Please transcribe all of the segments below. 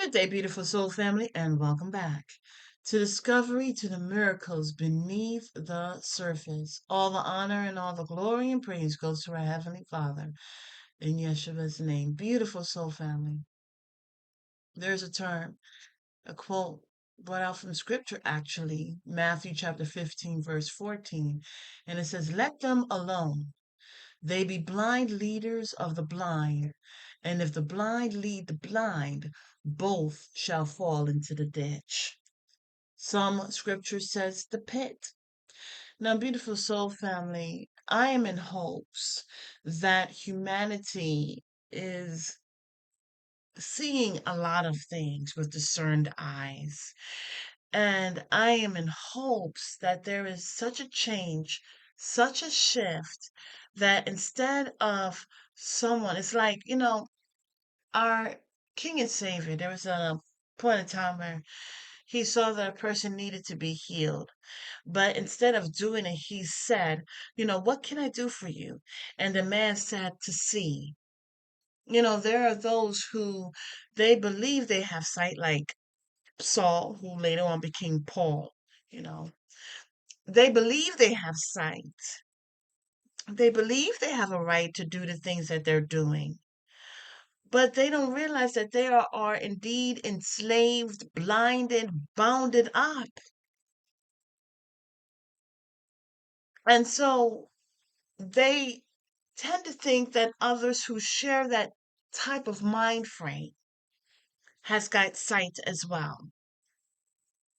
Good day, beautiful soul family, and welcome back to Discovery to the Miracles Beneath the Surface. All the honor and all the glory and praise goes to our Heavenly Father in Yeshua's name. Beautiful soul family. There's a term, a quote brought out from Scripture actually, Matthew chapter 15, verse 14, and it says, "Let them alone. They be blind leaders of the blind, and if the blind lead the blind, both shall fall into the ditch." Some scripture says the pit. Now, beautiful soul family, I am in hopes that humanity is seeing a lot of things with discerned eyes. And I am in hopes that there is such a change, such a shift, that instead of someone, it's like, our King and Savior, there was a point in time where he saw that a person needed to be healed. But instead of doing it, he said, "What can I do for you?" And the man said, "To see." There are those who they believe they have sight, like Saul, who later on became Paul. You know, they believe they have sight. They believe they have a right to do the things that they're doing. But they don't realize that they are indeed enslaved, blinded, bounded up. And so they tend to think that others who share that type of mind frame has got sight as well.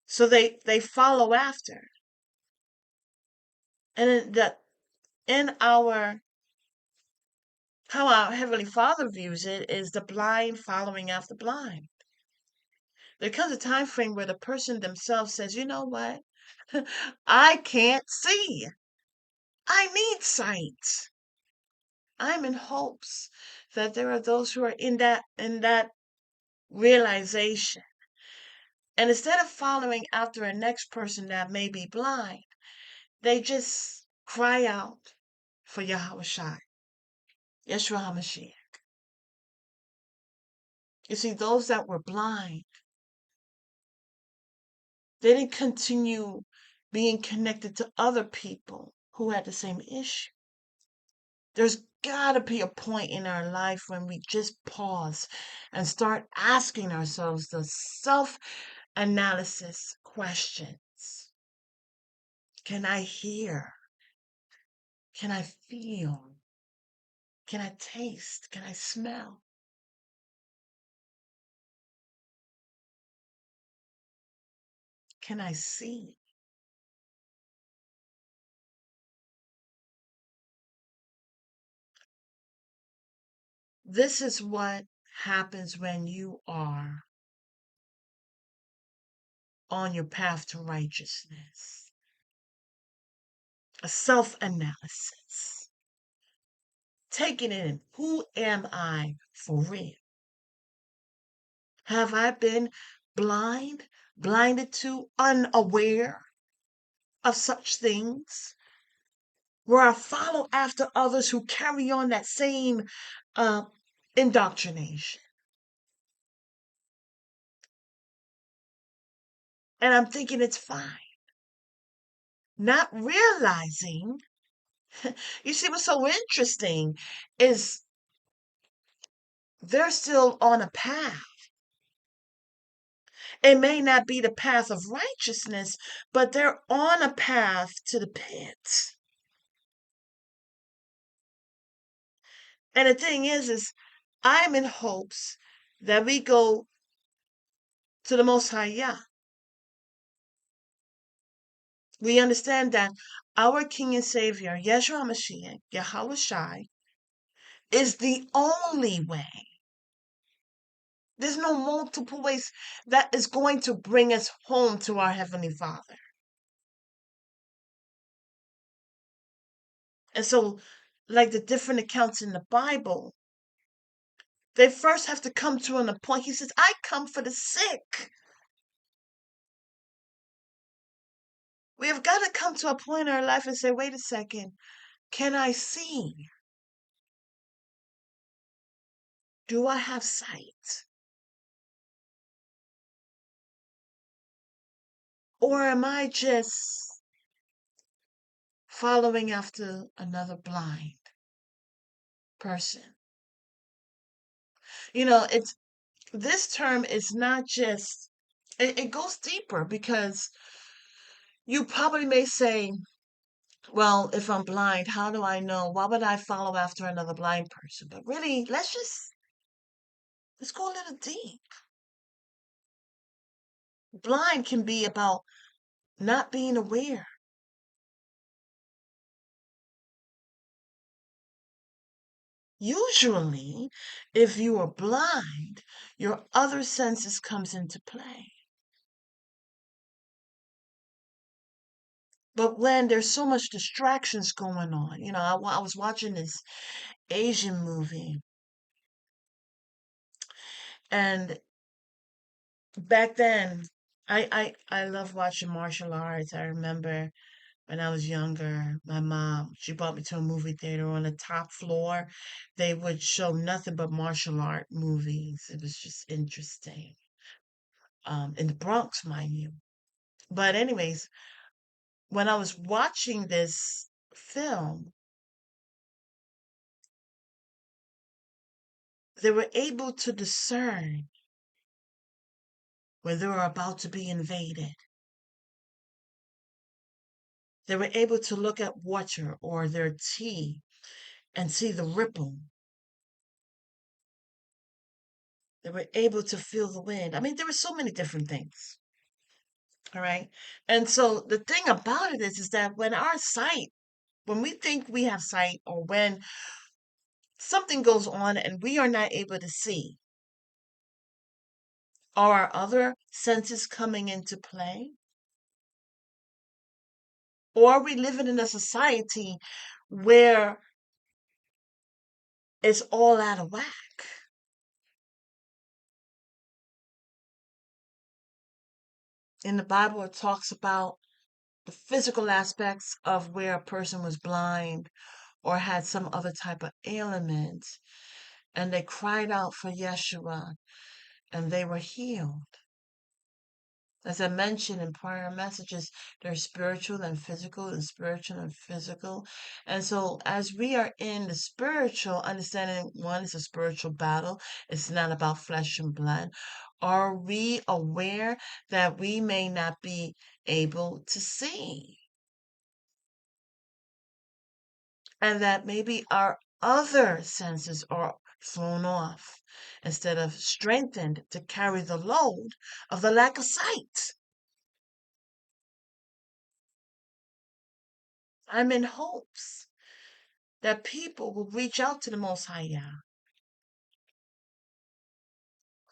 So they follow after. And in our how our Heavenly Father views it is the blind following after blind. There comes a time frame where the person themselves says, "You know what? I can't see. I need sight." I'm in hopes that there are those who are in that realization. And instead of following after a next person that may be blind, they just cry out for Yahweh Shai, Yeshua HaMashiach. You see, those that were blind, they didn't continue being connected to other people who had the same issue. There's got to be a point in our life when we just pause and start asking ourselves the self-analysis questions. Can I hear? Can I feel? Can I taste? Can I smell? Can I see? This is what happens when you are on your path to righteousness. A self-analysis. Taking it in. Who am I for real? Have I been blinded to, unaware of such things? Where I follow after others who carry on that same uh, indoctrination. And I'm thinking it's fine. Not realizing, you see what's so interesting is they're still on a path. It may not be the path of righteousness, but they're on a path to the pit. And the thing is I'm in hopes that we go to the Most High Yah. We understand that our King and Savior, Yeshua HaMashiach, Yahweh Shai, is the only way. There's no multiple ways that is going to bring us home to our Heavenly Father. And so, like the different accounts in the Bible, they first have to come to a point. He says, "I come for the sick." We have got to come to a point in our life and say, "Wait a second, can I see? Do I have sight?" Or am I just following after another blind person? It's this term is not just, it goes deeper because you probably may say, well, if I'm blind, how do I know? Why would I follow after another blind person? But really, let's go a little deep. Blind can be about not being aware. Usually, if you are blind, your other senses comes into play. But when there's so much distractions going on, I was watching this Asian movie, and back then, I love watching martial arts. I remember when I was younger, my mom, she brought me to a movie theater on the top floor. They would show nothing but martial art movies. It was just interesting. In the Bronx, mind you. But anyways, when I was watching this film, they were able to discern when they were about to be invaded. They were able to look at water or their tea and see the ripple. They were able to feel the wind. I mean, there were so many different things. All right. And so the thing about it is that when we think we have sight, or when something goes on and we are not able to see, are our other senses coming into play? Or are we living in a society where it's all out of whack? In the Bible, it talks about the physical aspects of where a person was blind or had some other type of ailment, and they cried out for Yeshua and they were healed. As I mentioned in prior messages, there's spiritual and physical and spiritual and physical. And so as we are in the spiritual, understanding one is a spiritual battle, it's not about flesh and blood. Are we aware that we may not be able to see? And that maybe our other senses are thrown off instead of strengthened to carry the load of the lack of sight? I'm in hopes that people will reach out to the Most High Yah.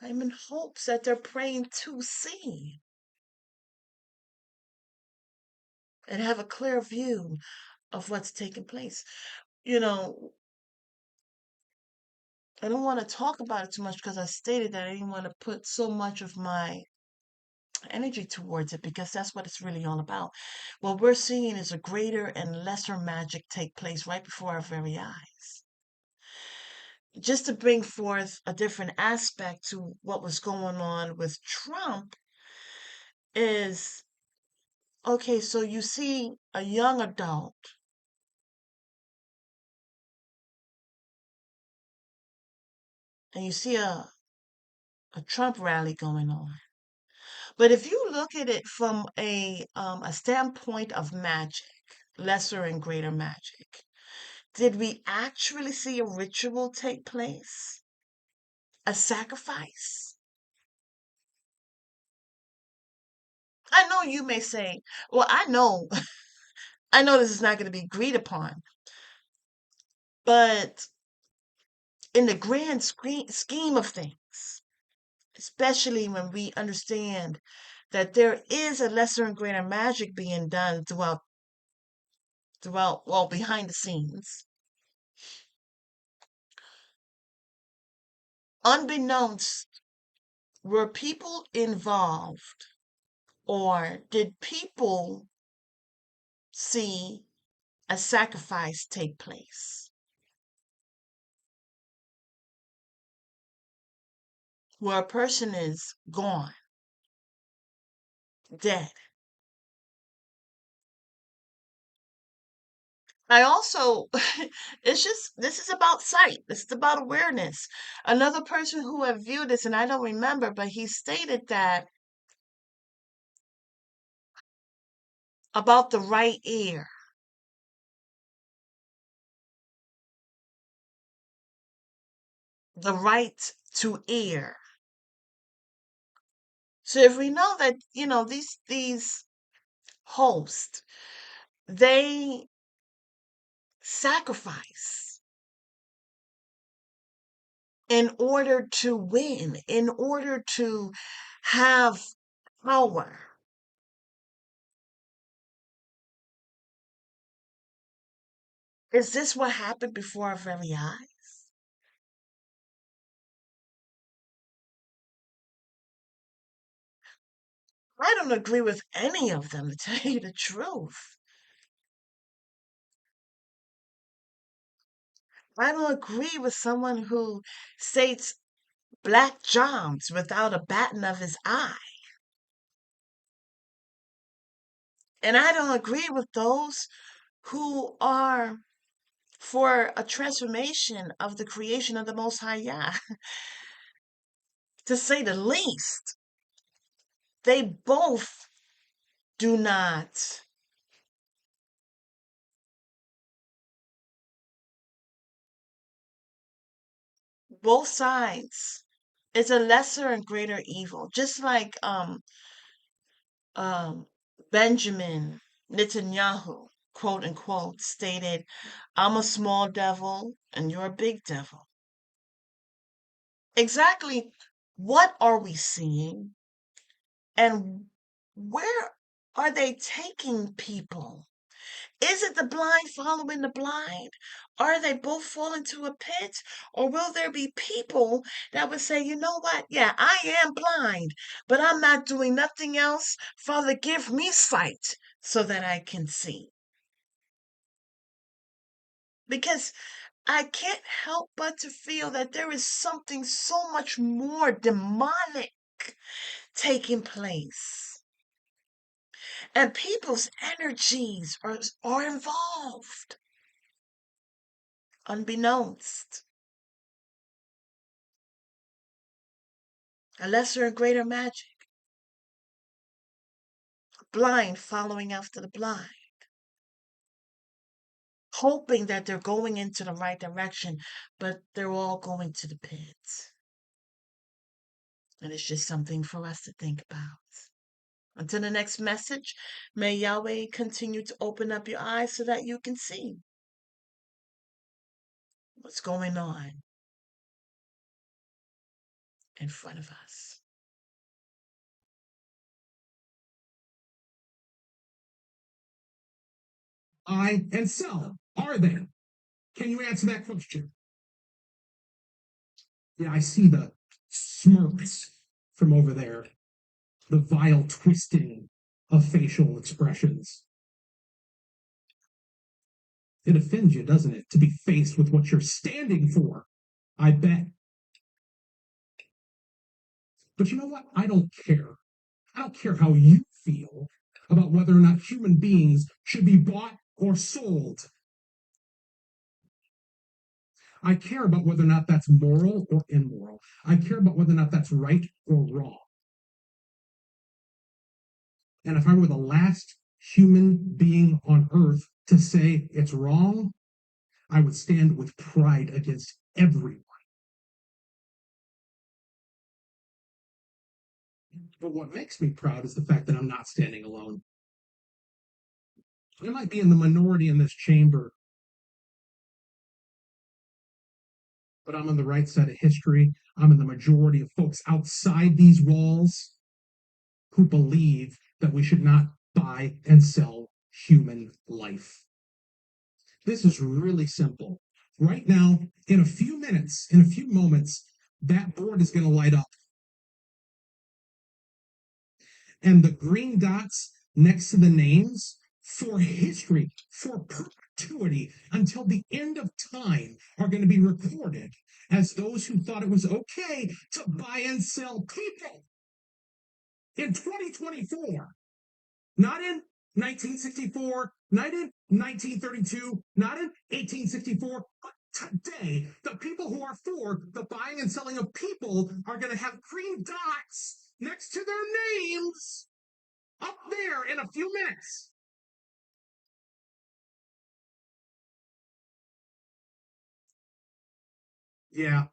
I'm in hopes that they're praying to see and have a clear view of what's taking place. You know, I don't want to talk about it too much because I stated that I didn't want to put so much of my energy towards it, because that's what it's really all about. What we're seeing is a greater and lesser magic take place right before our very eyes. Just to bring forth a different aspect to what was going on with Trump is, okay, so you see a young adult and you see a Trump rally going on. But if you look at it from a standpoint of magic, lesser and greater magic, did we actually see a ritual take place? A sacrifice? I know you may say, well, I know, I know this is not going to be agreed upon, but in the grand scheme of things, especially when we understand that there is a lesser and greater magic being done well, behind the scenes, unbeknownst, were people involved, or did people see a sacrifice take place where a person is gone, dead? I also, this is about sight. This is about awareness. Another person who had viewed this, and I don't remember, but he stated that about the right ear, the right to ear. So if we know that, these hosts, they sacrifice in order to win, in order to have power. Is this what happened before our very eyes? I don't agree with any of them, to tell you the truth. I don't agree with someone who states black Johns without a batten of his eye. And I don't agree with those who are for a transformation of the creation of the Most High Yah. To say the least, they both do not, both sides. It's a lesser and greater evil. Just like um, Benjamin Netanyahu, quote unquote, stated, I'm a small devil and you're a big devil. Exactly what are we seeing and where are they taking people? Is it the blind following the blind? Are they both fall into a pit? Or will there be people that would say, you know what? Yeah, I am blind, but I'm not doing nothing else. Father, give me sight so that I can see. Because I can't help but to feel that there is something so much more demonic taking place. And people's energies are involved, unbeknownst. A lesser and greater magic. Blind following after the blind. Hoping that they're going into the right direction, but they're all going to the pit. And it's just something for us to think about. Until the next message, may Yahweh continue to open up your eyes so that you can see what's going on in front of us. I and self are they? Can you answer that question? Yeah, I see the smirks from over there, the vile twisting of facial expressions. It offends you, doesn't it, to be faced with what you're standing for? I bet. But you know what? I don't care. I don't care how you feel about whether or not human beings should be bought or sold. I care about whether or not that's moral or immoral. I care about whether or not that's right or wrong. And if I were the last human being on earth to say it's wrong, I would stand with pride against everyone. But what makes me proud is the fact that I'm not standing alone. I might be in the minority in this chamber, but I'm on the right side of history. I'm in the majority of folks outside these walls who believe that we should not buy and sell human life. This is really simple. Right now, in a few minutes, in a few moments, that board is going to light up. And the green dots next to the names for history, for perpetuity, until the end of time, are going to be recorded as those who thought it was okay to buy and sell people in 2024, not in 1964, Not in 1932, not in 1864, but today. The people who are for the buying and selling of people are going to have green dots next to their names up there in a few minutes. Yeah,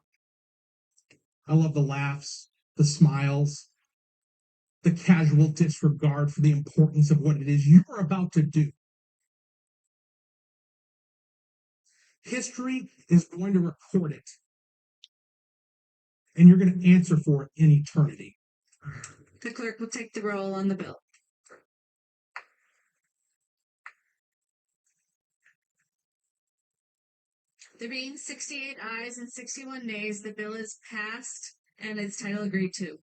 I love the laughs, the smiles, the casual disregard for the importance of what it is you are about to do. History is going to record it, and you're going to answer for it in eternity. The clerk will take the roll on the bill. There being 68 ayes and 61 nays, the bill is passed and its title agreed to.